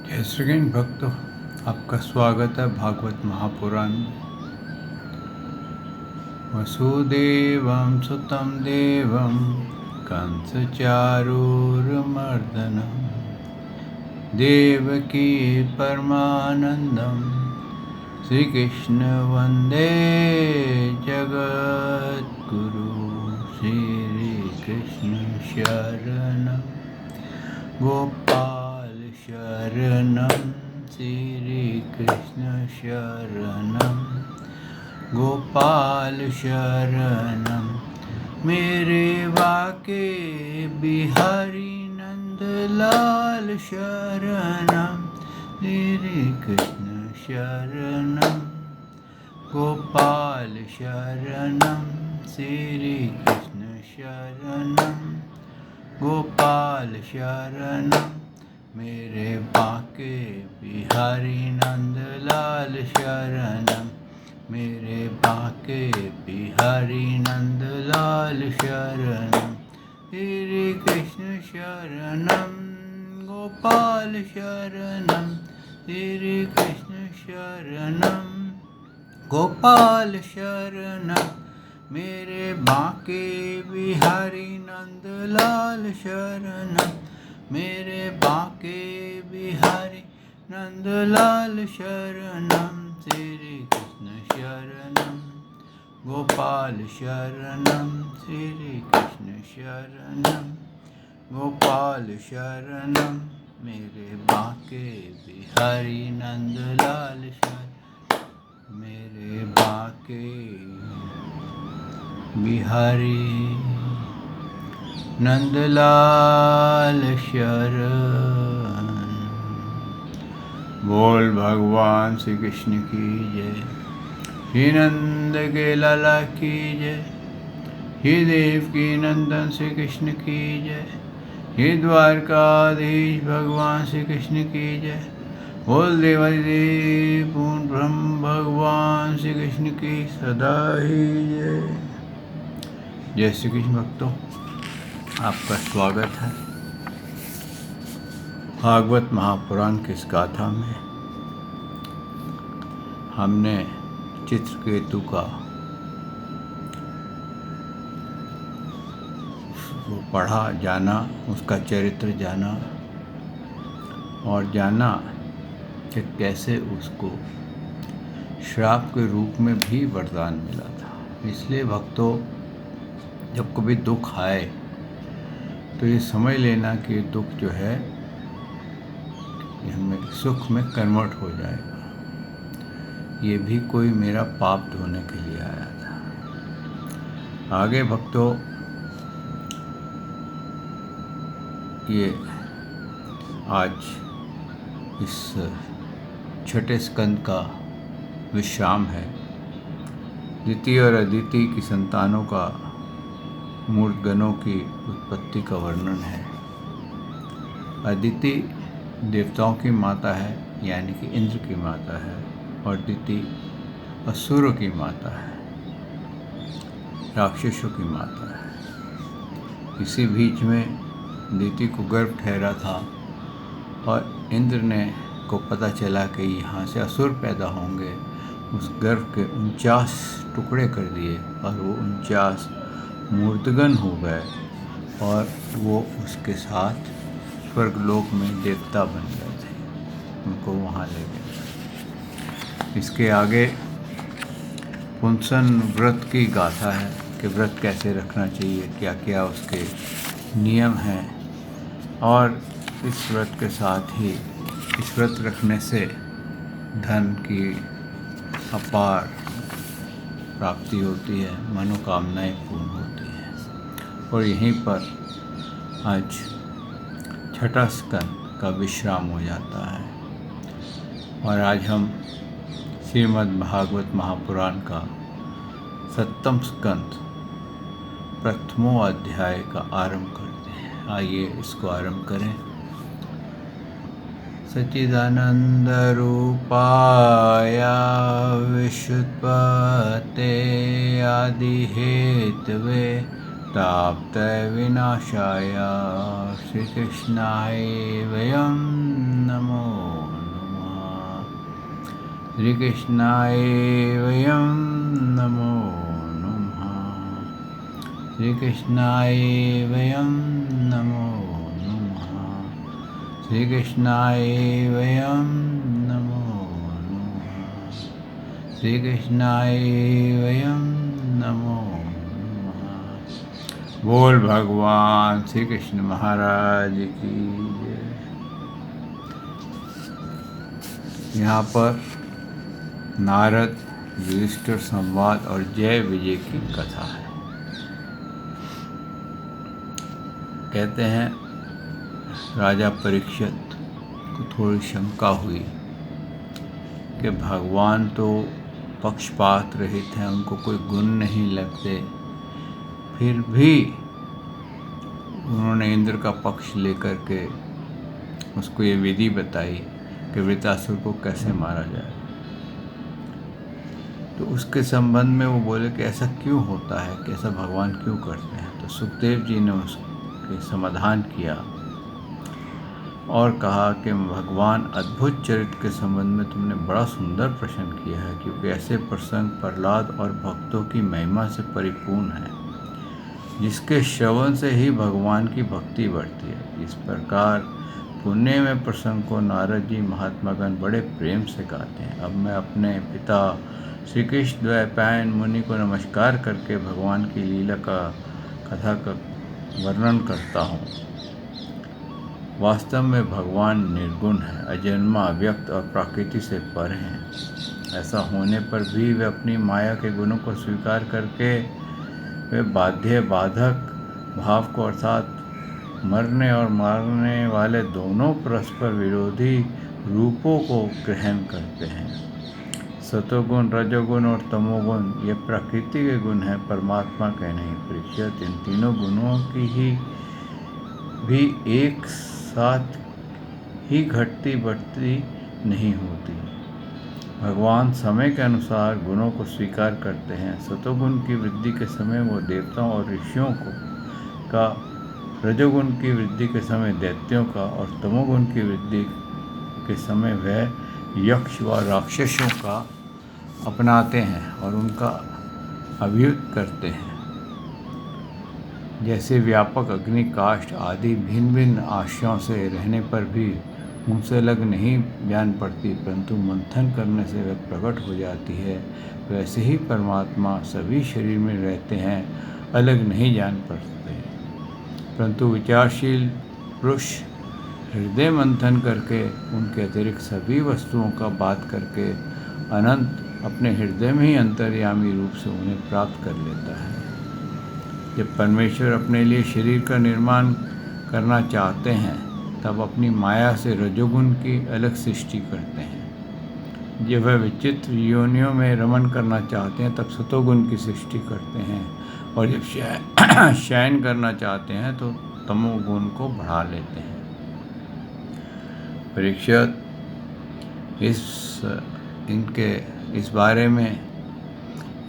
जय श्री कृष्ण भक्तों, आपका स्वागत है भागवत महापुराण में। वसुदेवं सुतं देवं कंसचारूरमर्दनं देवकी परमानंदं श्रीकृष्ण वंदे जगद्गुरु। श्रीकृष्ण शरणं गोपाल शरणं श्रीकृष्ण शरणं गोपाल शरणं मेरे बाके बिहारी नंदलाल शरणं श्रीकृष्ण शरणं गोपाल शरणं श्रीकृष्ण शरणं गोपाल शरणं मेरे बाके बिहारी नंदलाल शरणं मेरे बाके बिहारी नंदलाल शरणं श्री कृष्ण शरणं गोपाल शरणं श्री कृष्ण शरणं गोपाल शरणं मेरे बाके बिहारी नंदलाल शरणं मेरे बाके बिहारी नंदलाल शरणं श्री कृष्ण शरणं गोपाल शरणं श्री कृष्ण शरणं गोपाल शरणं मेरे बाके बिहारी नंदलाल शरणं मेरे बाके बिहारी नंदलाल शरण। बोल भगवान श्री कृष्ण की जय, श्री नंद के लाला की जय, श्री देव की नंदन श्री कृष्ण की जय, श्री द्वारकाधीश भगवान श्री कृष्ण की जय। बोल देवादिदेव पूर्ण ब्रह्म भगवान श्री कृष्ण की सदा ही जय। जय श्री कृष्ण भक्तों, आपका स्वागत है भागवत महापुराण की इस गाथा में। हमने चित्रकेतु का वो पढ़ा, जाना, उसका चरित्र जाना और जाना कि कैसे उसको श्राप के रूप में भी वरदान मिला था। इसलिए भक्तों, जब कभी दुख आए तो ये समझ लेना कि दुख जो है ये हमें सुख में कन्वर्ट हो जाएगा। ये भी कोई मेरा पाप धोने के लिए आया था। आगे भक्तों, ये आज इस छठे स्कंद का विश्राम है। द्वितीय और अदिति की संतानों का मूर्तगणों की उत्पत्ति का वर्णन है। अदिति देवताओं की माता है, यानी कि इंद्र की माता है, और दिति असुरों की माता है, राक्षसों की माता है। इसी बीच में दिति को गर्भ ठहरा था और इंद्र ने को पता चला कि यहाँ से असुर पैदा होंगे। उस गर्भ के 49 टुकड़े कर दिए और वो 49 मूर्तगण हो गए और वो उसके साथ स्वर्गलोक में देवता बन गए थे। उनको वहाँ ले गए। इसके आगे पुंसन व्रत की गाथा है कि व्रत कैसे रखना चाहिए, क्या क्या उसके नियम हैं, और इस व्रत के साथ ही इस व्रत रखने से धन की अपार प्राप्ति होती है, मनोकामनाएं पूर्ण होती हैं। और यहीं पर आज छठा स्कंद का विश्राम हो जाता है और आज हम श्रीमद् भागवत महापुराण का 7वां स्कंद प्रथमों अध्याय का आरंभ करते हैं। आइए इसको आरंभ करें। सच्चिदानंद रूपाय विश्वोत्पत्ते आदि हेतवे ताप्तय विनाशाय श्री कृष्णाय वयं नमो श्री कृष्णाय वयं नमो नमः। श्री कृष्णाय वयं नमो नमः। श्री कृष्णाय वयं नमो नमः। श्री कृष्णाय वयं नमो नमः। बोल भगवान श्री कृष्ण महाराज की जय। यहाँ पर नारद युधिष्ठिर संवाद और जय विजय की कथा है। कहते हैं राजा परीक्षित को थोड़ी शंका हुई कि भगवान तो पक्षपात रहित हैं, उनको कोई गुण नहीं लगते, फिर भी उन्होंने इंद्र का पक्ष लेकर के उसको ये विधि बताई कि वृत्रासुर को कैसे मारा जाए। तो उसके संबंध में वो बोले कि ऐसा क्यों होता है, कि ऐसा भगवान क्यों करते हैं। तो सुखदेव जी ने उसके समाधान किया और कहा कि भगवान अद्भुत चरित्र के संबंध में तुमने बड़ा सुंदर प्रश्न किया है, क्योंकि ऐसे प्रसंग प्रहलाद और भक्तों की महिमा से परिपूर्ण है, जिसके श्रवण से ही भगवान की भक्ति बढ़ती है। इस प्रकार पुण्य में प्रसंग को नारद जी महात्मागण बड़े प्रेम से गाते हैं। अब मैं अपने पिता श्री कृष्ण द्वैपायन मुनि को नमस्कार करके भगवान की लीला का कथा का वर्णन करता हूँ। वास्तव में भगवान निर्गुण है, अजन्मा, अव्यक्त और प्रकृति से पर हैं। ऐसा होने पर भी वे अपनी माया के गुणों को स्वीकार करके वे बाध्य बाधक भाव को अर्थात मरने और मारने वाले दोनों परस्पर विरोधी रूपों को ग्रहण करते हैं। सतोगुण, रजोगुण और तमोगुण ये प्रकृति के गुण हैं, परमात्मा के नहीं। परीक्षित, इन तीनों गुणों की ही भी एक साथ ही घटती बढ़ती नहीं होती। भगवान समय के अनुसार गुणों को स्वीकार करते हैं। सतोगुण की वृद्धि के समय वो देवताओं और ऋषियों का, रजोगुण की वृद्धि के समय दैत्यों का और तमोगुण की वृद्धि के समय वह यक्ष व राक्षसों का अपनाते हैं और उनका अभियुक्त करते हैं। जैसे व्यापक अग्नि, काष्ठ आदि भिन्न भिन्न आश्रयों से रहने पर भी उनसे अलग नहीं जान पड़ती, परंतु मंथन करने से वह प्रकट हो जाती है, वैसे ही परमात्मा सभी शरीर में रहते हैं, अलग नहीं जान पड़ते। परंतु विचारशील पुरुष हृदय मंथन करके उनके अतिरिक्त सभी वस्तुओं का बात करके अनंत अपने हृदय में ही अंतर्यामी रूप से उन्हें प्राप्त कर लेता है। जब परमेश्वर अपने लिए शरीर का निर्माण करना चाहते हैं, तब अपनी माया से रजोगुण की अलग सृष्टि करते हैं। जब वह विचित्र योनियों में रमण करना चाहते हैं, तब सतोगुण की सृष्टि करते हैं, और जब शयन करना चाहते हैं तो तमोगुण को बढ़ा लेते हैं। परीक्षित, इस बारे में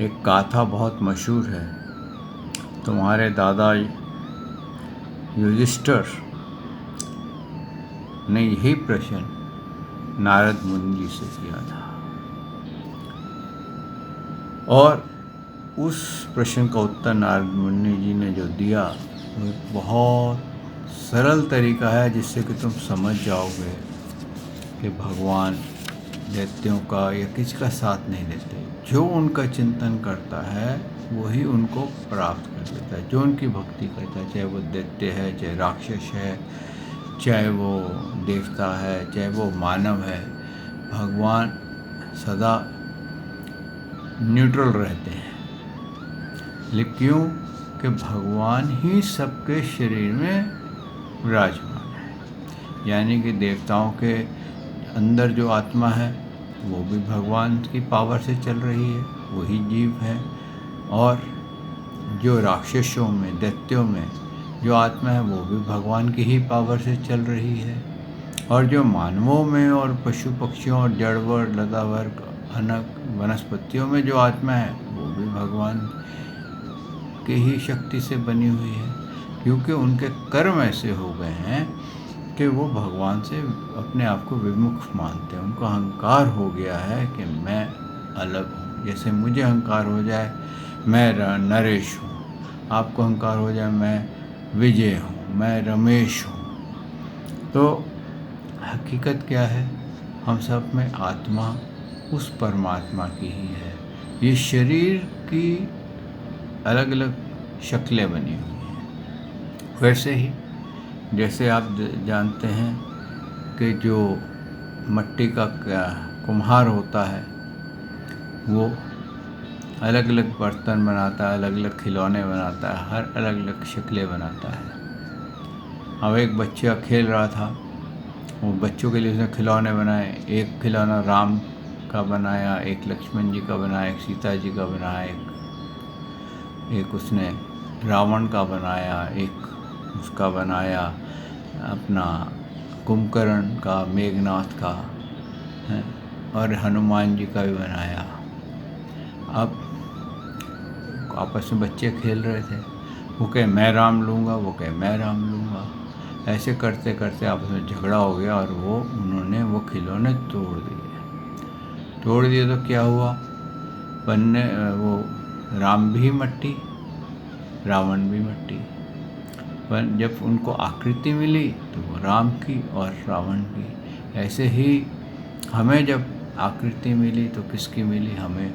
एक गाथा बहुत मशहूर है। तुम्हारे दादा युधिष्ठिर ने यही प्रश्न नारद मुनि जी से किया था, और उस प्रश्न का उत्तर नारद मुनि जी ने जो दिया वो बहुत सरल तरीका है, जिससे कि तुम समझ जाओगे कि भगवान दैत्यों का या किसी का साथ नहीं देते। जो उनका चिंतन करता है वही उनको प्राप्त कर लेता है। जो उनकी भक्ति करता है, चाहे वो दैत्य है, चाहे राक्षस है, चाहे वो देवता है, चाहे वो मानव है, भगवान सदा न्यूट्रल रहते हैं। लेकिन क्यों? कि भगवान ही सबके शरीर में विराजमान है। यानी कि देवताओं के अंदर जो आत्मा है वो भी भगवान की पावर से चल रही है, वही जीव है। और जो राक्षसों में, दैत्यों में जो आत्मा है वो भी भगवान की ही पावर से चल रही है। और जो मानवों में और पशु पक्षियों और जड़वर, लतावर्ग, अनक, वनस्पतियों में जो आत्मा है वो भी भगवान की ही शक्ति से बनी हुई है, क्योंकि उनके कर्म ऐसे हो गए हैं कि वो भगवान से अपने आप को विमुख मानते हैं। उनको अहंकार हो गया है कि मैं अलग हूँ। जैसे मुझे अहंकार हो जाए मैं नरेश हूँ, आपको अहंकार हो जाए मैं विजय हूँ, मैं रमेश हूँ। तो हकीकत क्या है? हम सब में आत्मा उस परमात्मा की ही है। ये शरीर की अलग अलग शक्लें बनी हुई हैं। वैसे ही जैसे आप जानते हैं कि जो मिट्टी का कुम्हार होता है वो अलग अलग बर्तन बनाता है, अलग अलग खिलौने बनाता है, हर अलग अलग शक्लें बनाता है। अब एक बच्चा खेल रहा था, वो बच्चों के लिए उसने खिलौने बनाए। एक खिलौना राम का बनाया, एक लक्ष्मण जी का बनाया, एक सीता जी का बनाया, एक उसने रावण का बनाया, एक उसका बनाया अपना कुंभकर्ण का, मेघनाथ का है, और हनुमान जी का भी बनाया। अब आपस में बच्चे खेल रहे थे, वो कहे मैं राम लूँगा, वो कहे मैं राम लूँगा। ऐसे करते करते आपस में झगड़ा हो गया और उन्होंने वो खिलौने तोड़ दिए तो क्या हुआ? वो राम भी मट्टी, रावण भी मट्टी। पर जब उनको आकृति मिली तो वो राम की और रावण की। ऐसे ही हमें जब आकृति मिली तो किसकी मिली? हमें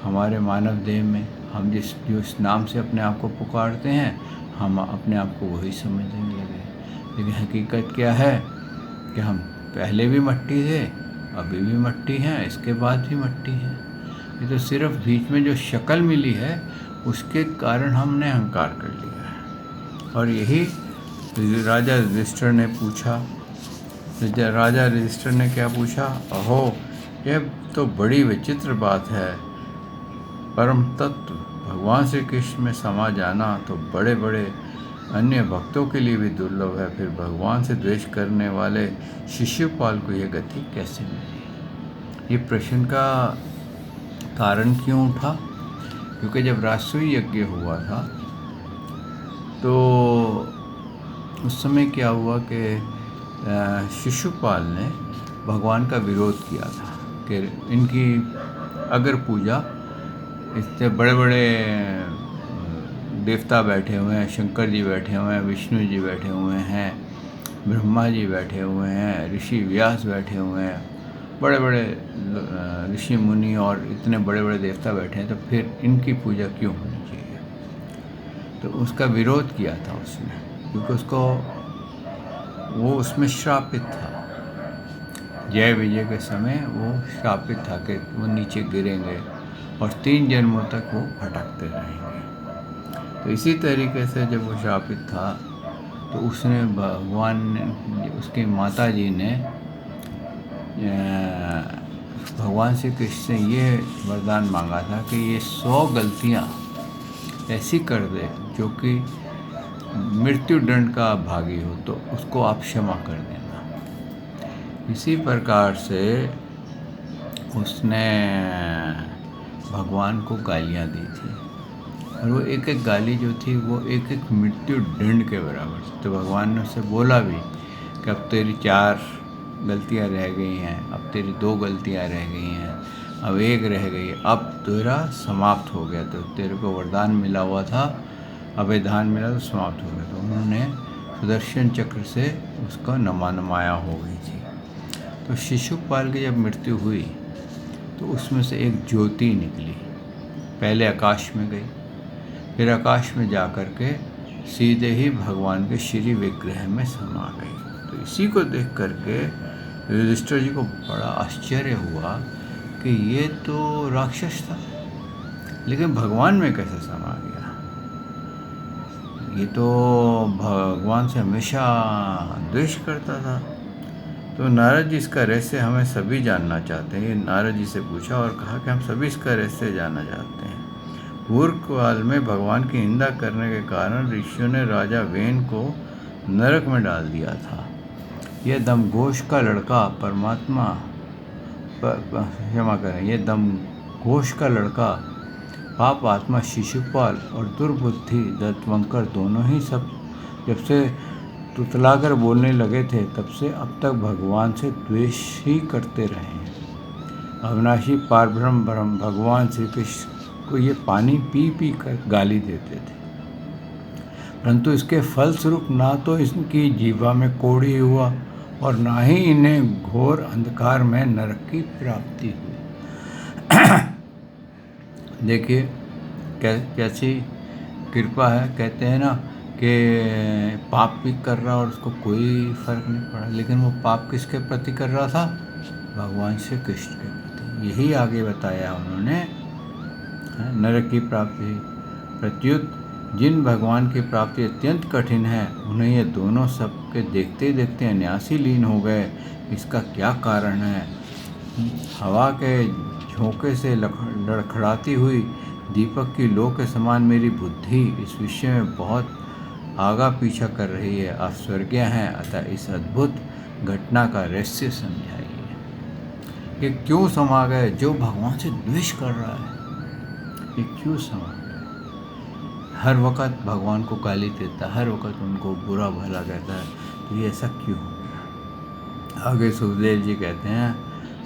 हमारे मानव देह में। हम जो इस नाम से अपने आप को पुकारते हैं, हम अपने आप को वही समझने लगे। लेकिन हकीकत क्या है कि हम पहले भी मट्टी थे, अभी भी मट्टी हैं, इसके बाद भी मट्टी हैं। ये तो सिर्फ बीच में जो शक्ल मिली है उसके कारण हमने अहंकार कर लिया है। और यही राजा युधिष्ठिर ने पूछा। राजा युधिष्ठिर ने क्या पूछा? अहो, यह तो बड़ी विचित्र बात है। परम तत्व भगवान श्री कृष्ण में समा जाना तो बड़े बड़े अन्य भक्तों के लिए भी दुर्लभ है, फिर भगवान से द्वेष करने वाले शिशुपाल को यह गति कैसे मिली? ये प्रश्न का कारण क्यों उठा? क्योंकि जब राजसूय यज्ञ हुआ था तो उस समय क्या हुआ कि शिशुपाल ने भगवान का विरोध किया था कि इनकी अगर पूजा, इतने बड़े बड़े देवता बैठे हुए हैं, शंकर जी बैठे हुए हैं, विष्णु जी बैठे हुए हैं, ब्रह्मा जी बैठे हुए हैं, ऋषि व्यास बैठे हुए हैं, बड़े बड़े ऋषि मुनि और इतने बड़े बड़े देवता बैठे हैं, तो फिर इनकी पूजा क्यों होनी चाहिए? तो उसका विरोध किया था उसने, क्योंकि वो उसमें श्रापित था। जय विजय के समय वो श्रापित था कि वो नीचे गिरेंगे और 3 जन्मों तक वो भटकते रहेंगे। तो इसी तरीके से जब वो श्रापित था तो उसने उसकी माता जी ने भगवान श्री कृष्ण से ये वरदान मांगा था कि ये 100 गलतियाँ ऐसी कर दे जो कि मृत्यु दंड का भागी हो, तो उसको आप क्षमा कर देना। इसी प्रकार से उसने भगवान को गालियाँ दी थी, और वो एक एक गाली जो थी वो एक एक मृत्यु दंड के बराबर थी। तो भगवान ने उससे बोला भी कि अब तेरी 4 गलतियाँ रह गई हैं, अब तेरी 2 गलतियाँ रह गई हैं, अब 1 रह गई, अब तेरा समाप्त हो गया। तो तेरे को वरदान मिला हुआ था, अभिधान मिला तो समाप्त हो गया। तो उन्होंने सुदर्शन चक्र से उसका नमाया हो गई थी। तो शिशुपाल की जब मृत्यु हुई तो उसमें से एक ज्योति निकली, पहले आकाश में गई, फिर आकाश में जा कर के सीधे ही भगवान के श्री विग्रह में समा गई। तो इसी को देख करके युधिष्ठिर जी को बड़ा आश्चर्य हुआ कि ये तो राक्षस था, लेकिन भगवान में कैसे समा गया? ये तो भगवान से हमेशा द्वेष करता था। तो नारद जी इसका रहस्य हमें सभी जानना चाहते हैं। ये नारद जी से पूछा और कहा कि हम सभी इसका रहस्य जानना चाहते हैं। पूर्व काल में भगवान की निंदा करने के कारण ऋषियों ने राजा वेन को नरक में डाल दिया था। यह दमघोष का लड़का क्षमा करें, यह दमघोष का लड़का पाप आत्मा शिशुपाल और दुर्बुद्धि दत्तवंकर दोनों ही सब जब से तुतलाकर बोलने लगे थे तब से अब तक भगवान से द्वेष ही करते रहे हैं। अविनाशी पारब्रह्म ब्रह्म भगवान श्री कृष्ण को ये पानी पी पी कर गाली देते थे, परंतु इसके फलस्वरूप ना तो इनकी जीवा में कोढ़ी हुआ और ना ही इन्हें घोर अंधकार में नरक की प्राप्ति हुई। देखिए कैसी कृपा है। कहते हैं ना कि पाप भी कर रहा और उसको कोई फर्क नहीं पड़ा, लेकिन वो पाप किसके प्रति कर रहा था? भगवान श्री कृष्ण के प्रति। यही आगे बताया उन्होंने, नरक की प्राप्ति। प्रत्युत जिन भगवान की प्राप्ति अत्यंत कठिन है, उन्हें ये दोनों सबके देखते देखते अनायासी लीन हो गए। इसका क्या कारण है? हवा के झोंके से लड़खड़ाती हुई दीपक की लौ के समान मेरी बुद्धि इस विषय में बहुत आगा पीछा कर रही है। आप स्वर्गीय हैं, अतः इस अद्भुत घटना का रहस्य समझाइए कि क्यों समा गए? जो भगवान से द्वेष कर रहा है, ये क्यों समा गए? हर वक्त भगवान को गाली देता, हर वक्त उनको बुरा भला कहता है, तो ये ऐसा क्यों हो गया? आगे सुखदेव जी कहते हैं,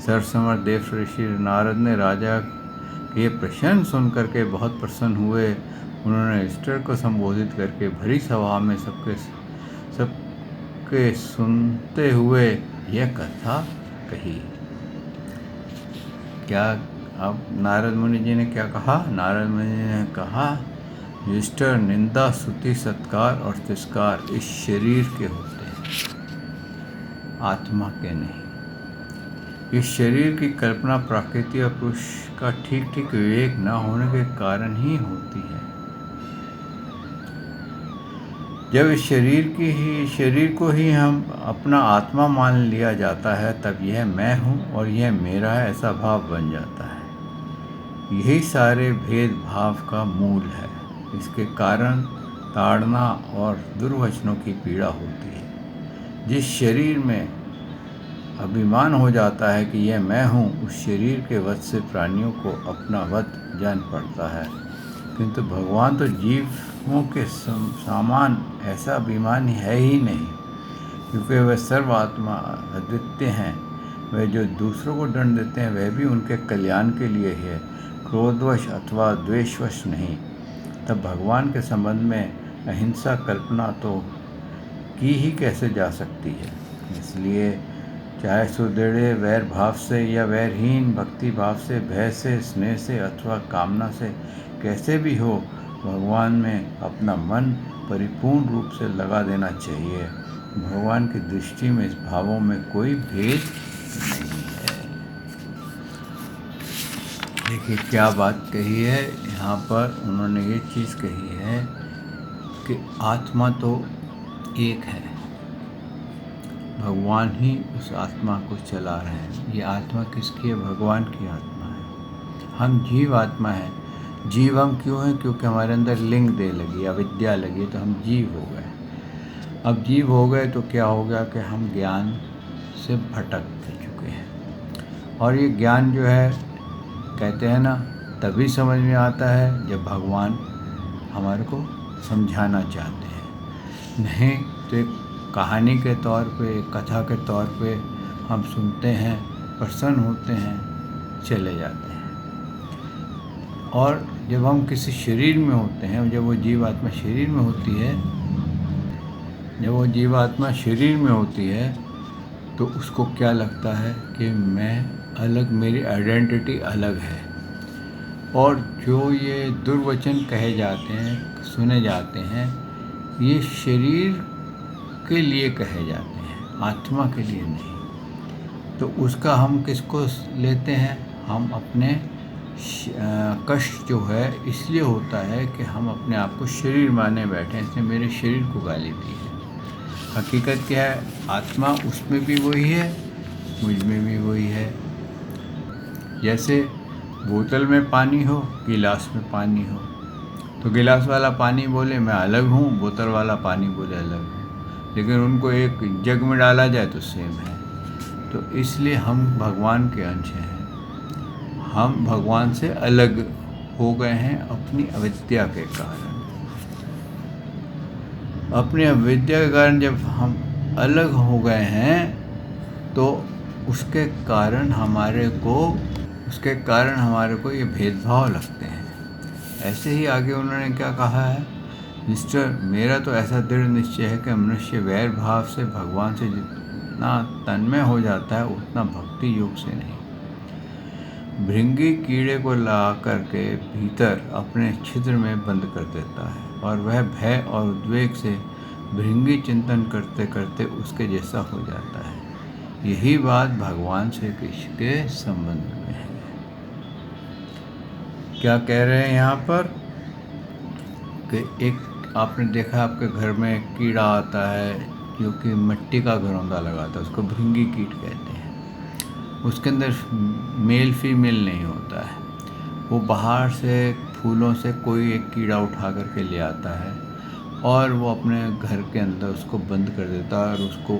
सरसमर देव ऋषि नारद ने राजा के प्रश्न सुन करके बहुत प्रसन्न हुए। उन्होंने ईश्वर को संबोधित करके भरी सभा में सबके सुनते हुए यह कथा कही। क्या अब नारद मुनि जी ने क्या कहा? नारद मुनि जी ने कहा, युधिष्ठिर, निंदा स्तुति सत्कार और तिरस्कार इस शरीर के होते हैं, आत्मा के नहीं। इस शरीर की कल्पना प्रकृति और पुरुष का ठीक ठीक विवेक न होने के कारण ही होती है। जब इस शरीर को ही हम अपना आत्मा मान लिया जाता है, तब यह मैं हूँ और यह मेरा है ऐसा भाव बन जाता है। यही सारे भेदभाव का मूल है। इसके कारण ताड़ना और दुर्वचनों की पीड़ा होती है। जिस शरीर में अभिमान हो जाता है कि यह मैं हूँ, उस शरीर के वध से प्राणियों को अपना वध जान पड़ता है। किंतु भगवान तो जीवों के समान ऐसा अभिमानी है ही नहीं, क्योंकि वह सर्वात्मा अद्वितीय हैं। वे जो दूसरों को दंड देते हैं, वह भी उनके कल्याण के लिए है, क्रोधवश अथवा द्वेषवश नहीं। तब भगवान के संबंध में अहिंसा कल्पना तो की ही कैसे जा सकती है? इसलिए चाहे सुदृढ़ वैर भाव से या वैरहीन भक्ति भाव से, भय से, स्नेह से अथवा कामना से, कैसे भी हो, भगवान में अपना मन परिपूर्ण रूप से लगा देना चाहिए। भगवान की दृष्टि में इस भावों में कोई भेद नहीं है। देखिए क्या बात कही है यहाँ पर। उन्होंने ये चीज़ कही है कि आत्मा तो एक है, भगवान ही उस आत्मा को चला रहे हैं। ये आत्मा किसकी है? भगवान की आत्मा है। हम जीव आत्मा है। जीव हम क्यों हैं? क्योंकि हमारे अंदर लिंग दे लगी, अविद्या लगी, तो हम जीव हो गए। अब जीव हो गए तो क्या हो गया कि हम ज्ञान से भटक चुके हैं। और ये ज्ञान जो है, कहते हैं ना, तभी समझ में आता है जब भगवान हमारे को समझाना चाहते हैं। नहीं तो एक कहानी के तौर पे, एक कथा के तौर पे हम सुनते हैं, प्रसन्न होते हैं, चले जाते हैं। और जब हम किसी शरीर में होते हैं, जब वो जीवात्मा शरीर में होती है, तो उसको क्या लगता है कि मैं अलग, मेरी आइडेंटिटी अलग है। और जो ये दुर्वचन कहे जाते हैं, सुने जाते हैं, ये शरीर के लिए कहे जाते हैं, आत्मा के लिए नहीं। तो उसका हम किसको लेते हैं? हम अपने कष्ट जो है इसलिए होता है कि हम अपने आप को शरीर माने बैठे हैं, इसने मेरे शरीर को गाली दी है। हकीकत क्या है? आत्मा उसमें भी वही है, मुझ में भी वही है। जैसे बोतल में पानी हो, गिलास में पानी हो, तो गिलास वाला पानी बोले मैं अलग हूँ, बोतल वाला पानी बोले अलग हूँ, लेकिन उनको एक जग में डाला जाए तो सेम है। तो इसलिए हम भगवान के अंश हैं। हम भगवान से अलग हो गए हैं अपनी अविद्या के कारण। अपनी अविद्या के कारण जब हम अलग हो गए हैं तो उसके कारण हमारे को ये भेदभाव लगते हैं। ऐसे ही आगे उन्होंने क्या कहा है, मिस्टर, मेरा तो ऐसा दृढ़ निश्चय है कि मनुष्य वैर भाव से भगवान से जितना तन्मय हो जाता है उतना भक्ति योग से नहीं। भृंगी कीड़े को ला करके भीतर अपने छिद्र में बंद कर देता है और वह भय और उद्वेग से भृंगी चिंतन करते करते उसके जैसा हो जाता है। यही बात भगवान श्री कृष्ण के संबंध में है। क्या कह रहे हैं यहाँ पर कि एक आपने देखा आपके घर में एक कीड़ा आता है जो कि मिट्टी का घरौंदा लगाता है, उसको भृंगी कीट कहते हैं। उसके अंदर मेल फीमेल नहीं होता है, वो बाहर से फूलों से कोई एक कीड़ा उठा करके ले आता है और वो अपने घर के अंदर उसको बंद कर देता है और उसको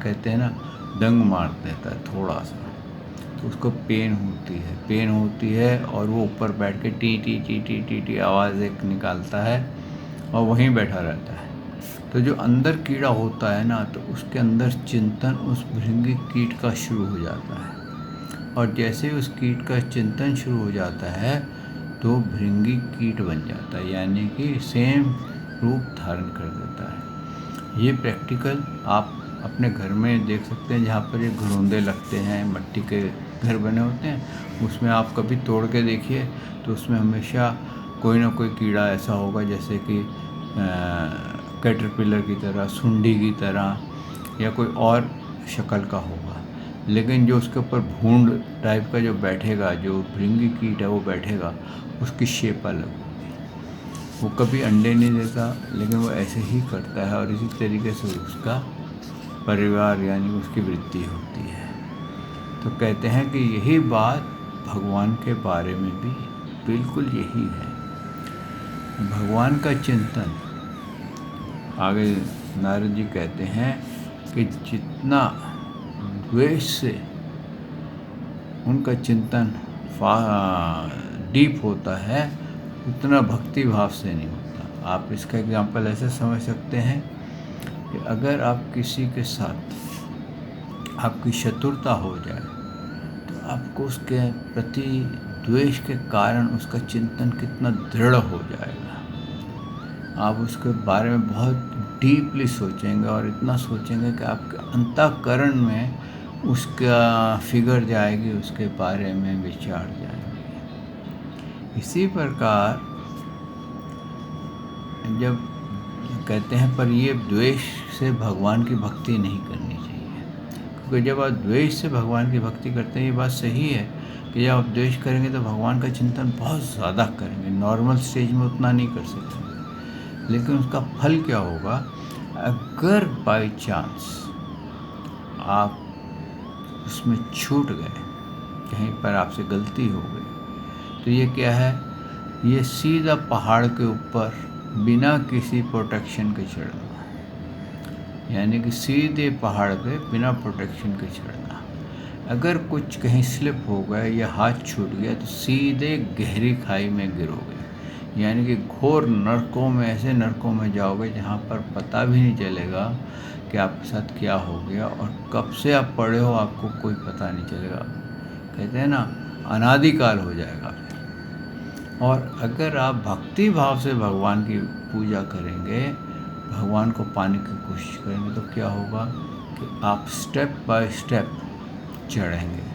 कहते हैं ना डंग मार देता है थोड़ा सा, तो उसको पेन होती है और वो ऊपर बैठ के T T T T T T आवाज़ एक निकालता है और वहीं बैठा रहता है। तो जो अंदर कीड़ा होता है ना, तो उसके अंदर चिंतन उस भृंगी कीट का शुरू हो जाता है और जैसे उस कीट का चिंतन शुरू हो जाता है तो भृंगी कीट बन जाता है, यानी कि सेम रूप धारण कर देता है। ये प्रैक्टिकल आप अपने घर में देख सकते हैं, जहाँ पर ये घरौंदे लगते हैं, मिट्टी के घर बने होते हैं, उसमें आप कभी तोड़ के देखिए तो उसमें हमेशा कोई ना कोई कीड़ा ऐसा होगा जैसे कि कैटरपिलर की तरह, सुंडी की तरह या कोई और शक्ल का होगा। लेकिन जो उसके ऊपर भूंड टाइप का जो बैठेगा, जो भृंगी कीट है वो बैठेगा, उसकी शेप अलग होगी। वो कभी अंडे नहीं देता, लेकिन वो ऐसे ही करता है और इसी तरीके से उसका परिवार यानी उसकी वृद्धि होती है। तो कहते हैं कि यही बात भगवान के बारे में भी बिल्कुल यही है। भगवान का चिंतन, आगे नारद जी कहते हैं कि जितना द्वेष से उनका चिंतन डीप होता है उतना भक्ति भाव से नहीं होता। आप इसका एग्जाम्पल ऐसे समझ सकते हैं कि अगर आप किसी के साथ आपकी शत्रुता हो जाए तो आपको उसके प्रति द्वेष के कारण उसका चिंतन कितना दृढ़ हो जाएगा। आप उसके बारे में बहुत डीपली सोचेंगे और इतना सोचेंगे कि आपके अंतःकरण में उसका फिगर जाएगी, उसके बारे में विचार जाएंगे। इसी प्रकार जब कहते हैं पर ये द्वेष से भगवान की भक्ति नहीं करनी चाहिए, क्योंकि जब आप द्वेष से भगवान की भक्ति करते हैं, ये बात सही है कि जब आप द्वेष करेंगे तो भगवान का चिंतन बहुत ज़्यादा करेंगे, नॉर्मल स्टेज में उतना नहीं कर सकेंगे। लेकिन उसका फल क्या होगा, अगर बाय चांस आप उसमें छूट गए, कहीं पर आपसे गलती हो गई, तो ये क्या है, ये सीधा पहाड़ के ऊपर बिना किसी प्रोटेक्शन के चढ़ना, यानी कि सीधे पहाड़ पे बिना प्रोटेक्शन के चढ़ना। अगर कुछ कहीं स्लिप हो गए या हाथ छूट गया तो सीधे गहरी खाई में गिरोगे, यानी कि घोर नरकों में, ऐसे नरकों में जाओगे जहाँ पर पता भी नहीं चलेगा कि आपके साथ क्या हो गया और कब से आप पड़े हो, आपको कोई पता नहीं चलेगा। कहते हैं ना, अनादिकाल हो जाएगा। और अगर आप भक्ति भाव से भगवान की पूजा करेंगे, भगवान को पाने की कोशिश करेंगे, तो क्या होगा कि आप स्टेप बाय स्टेप चढ़ेंगे।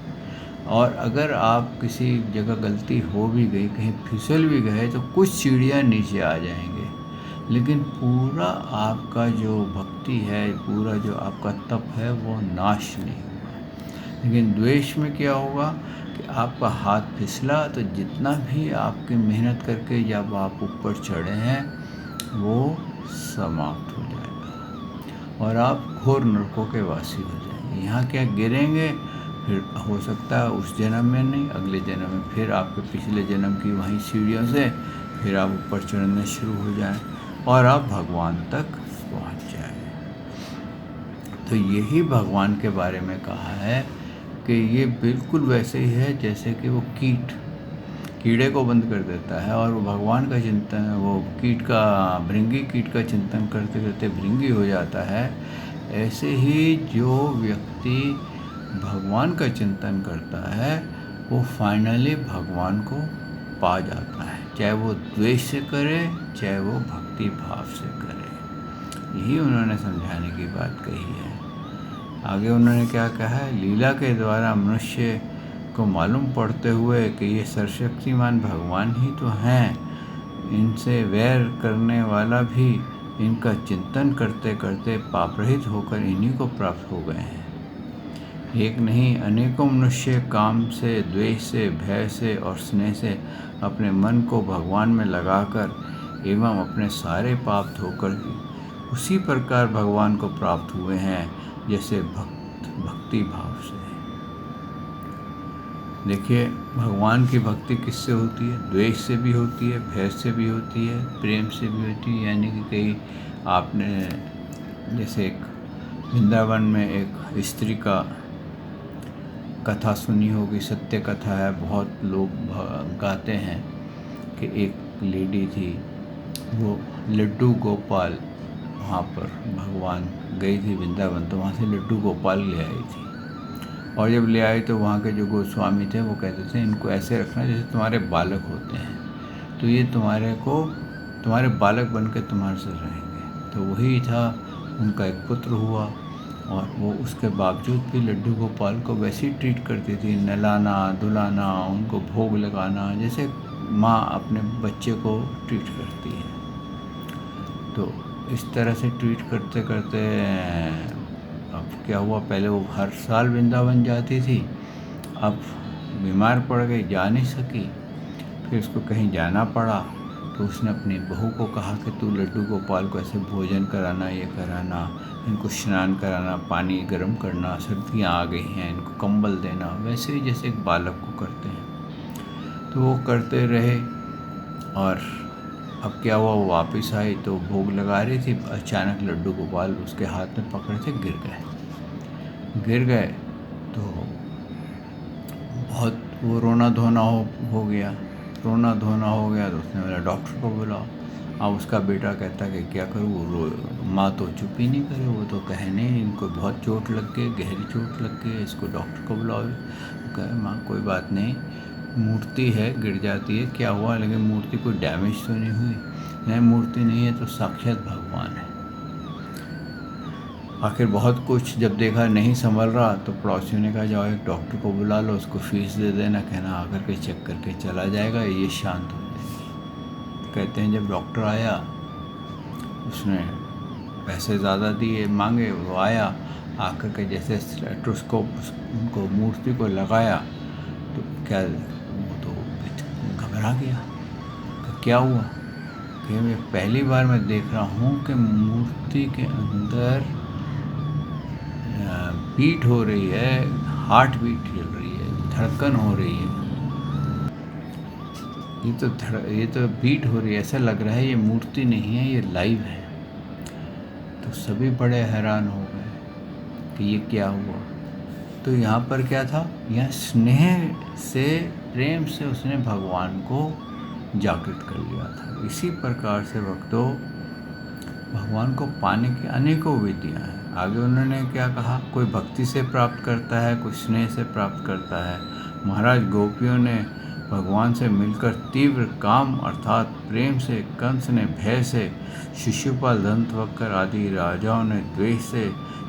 और अगर आप किसी जगह गलती हो भी गई, कहीं फिसल भी गए, तो कुछ सीढ़ियाँ नीचे आ जाएंगे, लेकिन पूरा आपका जो भक्ति है, पूरा जो आपका तप है, वो नाश नहीं होगा। लेकिन द्वेष में क्या होगा कि आपका हाथ फिसला तो जितना भी आपकी मेहनत करके जब आप ऊपर चढ़े हैं वो समाप्त हो जाएगा और आप घोर नरकों के वासी हो जाएंगे। यहाँ क्या गिरेंगे, फिर हो सकता है उस जन्म में नहीं, अगले जन्म में फिर आपके पिछले जन्म की वहीं सीढ़ियों से फिर आप ऊपर चढ़ने शुरू हो जाएं और आप भगवान तक पहुँच जाएं। तो यही भगवान के बारे में कहा है कि ये बिल्कुल वैसे ही है जैसे कि वो कीट कीड़े को बंद कर देता है और वो भगवान का चिंतन, वो भृंगी कीट का चिंतन करते करते भृंगी हो जाता है। ऐसे ही जो व्यक्ति भगवान का चिंतन करता है वो फाइनली भगवान को पा जाता है, चाहे वो द्वेष से करे चाहे वो भक्ति भाव से करे। यही उन्होंने समझाने की बात कही है। आगे उन्होंने क्या कहा है, लीला के द्वारा मनुष्य को मालूम पड़ते हुए कि ये सर्वशक्तिमान भगवान ही तो हैं, इनसे वैर करने वाला भी इनका चिंतन करते करते पापरहित होकर इन्हीं को प्राप्त हो गए हैं। एक नहीं अनेकों मनुष्य काम से, द्वेष से, भय से और स्नेह से अपने मन को भगवान में लगाकर एवं अपने सारे पाप धोकर उसी प्रकार भगवान को प्राप्त हुए हैं जैसे भक्ति भाव से। देखिए, भगवान की भक्ति किससे होती है? द्वेष से भी होती है, भय से भी होती है, प्रेम से भी होती है। यानी कि कहीं आपने जैसे एक वृंदावन में एक स्त्री का कथा सुनी होगी, सत्य कथा है, बहुत लोग गाते हैं कि एक लेडी थी, वो लड्डू गोपाल वहाँ पर भगवान गई थी वृंदावन, तो वहाँ से लड्डू गोपाल ले आई थी। और जब ले आई तो वहाँ के जो गोस्वामी थे वो कहते थे इनको ऐसे रखना जैसे तुम्हारे बालक होते हैं, तो ये तुम्हारे बालक बन के तुम्हारे से रहेंगे। तो वही था, उनका एक पुत्र हुआ और वो उसके बावजूद भी लड्डू गोपाल को वैसे ही ट्रीट करती थी, नहलाना धुलाना, उनको भोग लगाना, जैसे माँ अपने बच्चे को ट्रीट करती है। तो इस तरह से ट्रीट करते करते अब क्या हुआ, पहले वो हर साल वृंदावन जाती थी, अब बीमार पड़ गई, जा नहीं सकी। फिर उसको कहीं जाना पड़ा तो उसने अपनी बहू को कहा कि तू लड्डू गोपाल को ऐसे भोजन कराना, ये कराना, इनको स्नान कराना, पानी गर्म करना, सर्दियाँ आ गई हैं, इनको कंबल देना, वैसे ही जैसे एक बालक को करते हैं। तो वो करते रहे और अब क्या हुआ, वो वापस आई तो भोग लगा रही थी, अचानक लड्डू गोपाल उसके हाथ में पकड़े थे, गिर गए। तो बहुत वो रोना धोना हो गया तो उसने बोला डॉक्टर को बुलाओ। अब उसका बेटा कहता कि क्या करूँ, माँ तो चुप ही नहीं करे, वो तो कहे नहीं, इनको बहुत चोट लग गई, गहरी चोट लग गई, इसको डॉक्टर को बुलाओ। कहे माँ कोई बात नहीं, मूर्ति है, गिर जाती है, क्या हुआ, लेकिन मूर्ति कोई डैमेज तो नहीं हुई। नहीं, मूर्ति नहीं है तो साक्षात भगवान है। आखिर बहुत कुछ जब देखा नहीं संभल रहा तो पड़ोसियों ने कहा जाओ एक डॉक्टर को बुला लो, उसको फीस दे देना, कहना आकर के चेक करके चला जाएगा, ये शांत हो जाएगी। कहते हैं जब डॉक्टर आया, उसने पैसे ज़्यादा दिए मांगे, वो आया, आकर के जैसे स्टेथोस्कोप उनको मूर्ति को लगाया तो क्या, वो तो घबरा गया। तो क्या हुआ कि मैं पहली बार मैं देख रहा हूँ कि मूर्ति के अंदर बीट हो रही है, हार्ट बीट चल रही है, धड़कन हो रही है। ये तो बीट हो रही है, ऐसा लग रहा है ये मूर्ति नहीं है, ये लाइव है। तो सभी बड़े हैरान हो गए कि ये क्या हुआ। तो यहाँ पर क्या था, यहाँ स्नेह से, प्रेम से उसने भगवान को जागृत कर लिया था। इसी प्रकार से भक्तों, भगवान को पाने की अनेकों विधियाँ हैं। आगे उन्होंने क्या कहा, कोई भक्ति से प्राप्त करता है, कोई स्नेह से प्राप्त करता है। महाराज गोपियों ने भगवान से मिलकर तीव्र काम अर्थात प्रेम से, कंस ने भय से, शिशुपाल, दंतवक्र आदि राजाओं ने द्वेष से,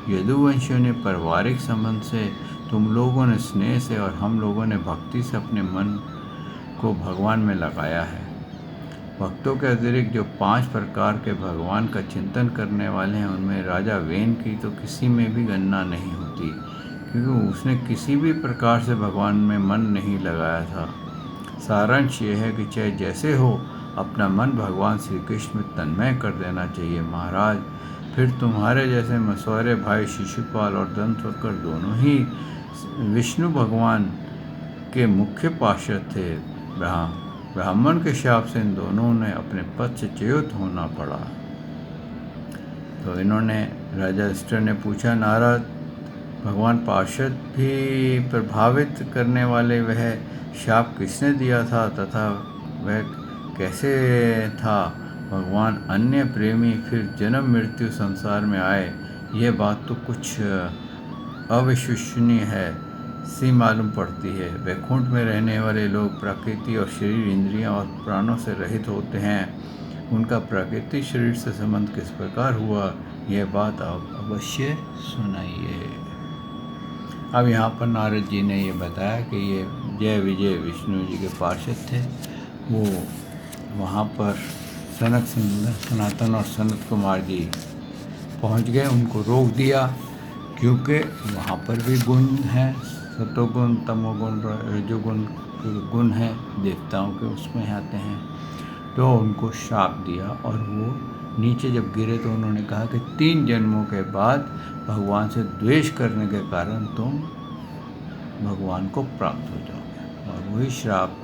यदुवंशियों ने पारिवारिक संबंध से, तुम लोगों ने स्नेह से और हम लोगों ने भक्ति से अपने मन को भगवान में लगाया है। भक्तों के अतिरिक्त जो 5 प्रकार के भगवान का चिंतन करने वाले हैं, उनमें राजा वेन की तो किसी में भी गणना नहीं होती, क्योंकि उसने किसी भी प्रकार से भगवान में मन नहीं लगाया था। सारांश ये है कि चाहे जैसे हो, अपना मन भगवान श्री कृष्ण में तन्मय कर देना चाहिए महाराज। फिर तुम्हारे जैसे मसौरे भाई शिशुपाल और दंतवक्र दोनों ही विष्णु भगवान के मुख्य पार्षद थे। ब्राह्मण के शाप से इन दोनों ने अपने पद से च्युत होना पड़ा। तो इन्होंने, राजा युधिष्ठिर ने पूछा, नारद भगवान पार्षद भी प्रभावित करने वाले वह शाप किसने दिया था तथा वह कैसे था? भगवान अन्य प्रेमी फिर जन्म मृत्यु संसार में आए, यह बात तो कुछ अविश्वसनीय है सी मालूम पड़ती है। वैकुंठ में रहने वाले लोग प्रकृति और शरीर, इंद्रियां और प्राणों से रहित होते हैं। उनका प्राकृतिक शरीर से संबंध किस प्रकार हुआ, यह बात आप अवश्य सुनाइए। अब यहाँ पर नारद जी ने ये बताया कि ये जय विजय विष्णु जी के पार्षद थे। वो वहाँ पर सनक सनातन और सनत कुमार जी पहुँच गए, उनको रोक दिया, क्योंकि वहाँ पर भी गुण हैं, सतोगुण, तमोगुण, रजोगुण के गुण हैं, देवताओं के उसमें आते हैं। तो उनको श्राप दिया और वो नीचे जब गिरे तो उन्होंने कहा कि 3 जन्मों के बाद भगवान से द्वेष करने के कारण तुम भगवान को प्राप्त हो जाओगे। और वही श्राप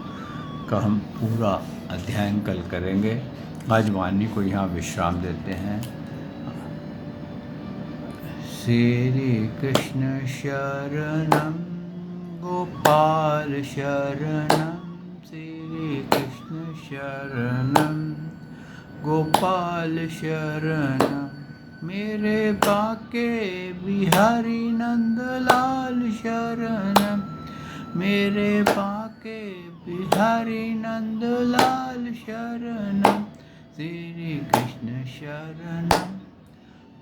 का हम पूरा अध्ययन कल करेंगे। आज वाणी को यहाँ विश्राम देते हैं। श्री कृष्ण शरणम गोपाल शरणम, श्री कृष्ण शरणम गोपाल शरणम, मेरे बाके बिहारी नंदलाल शरणम, मेरे बाके बिहारी नंदलाल शरणम, श्री कृष्ण शरणम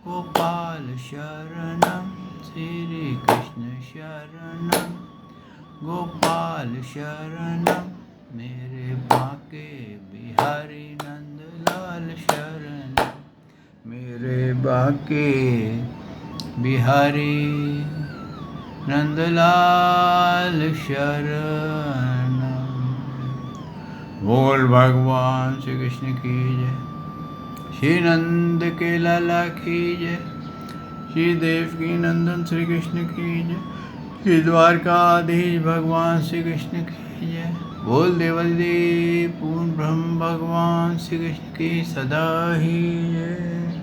गोपाल शरणम, श्री कृष्ण शरणम गोपाल शरणम, मेरे बाके बिहारी नंदलाल शरणम, मेरे बाके बिहारी नंदलाल शरणम। बोल भगवान श्री कृष्ण की जय, श्री नंद के लाला की जय, श्री देवकी नंदन श्री कृष्ण की जय, श्री द्वारकाधीश भगवान श्री कृष्ण की जय। बोल देवदेव पूर्ण ब्रह्म भगवान श्री कृष्ण की सदा ही जय।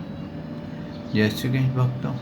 जय श्री कृष्ण भक्तों।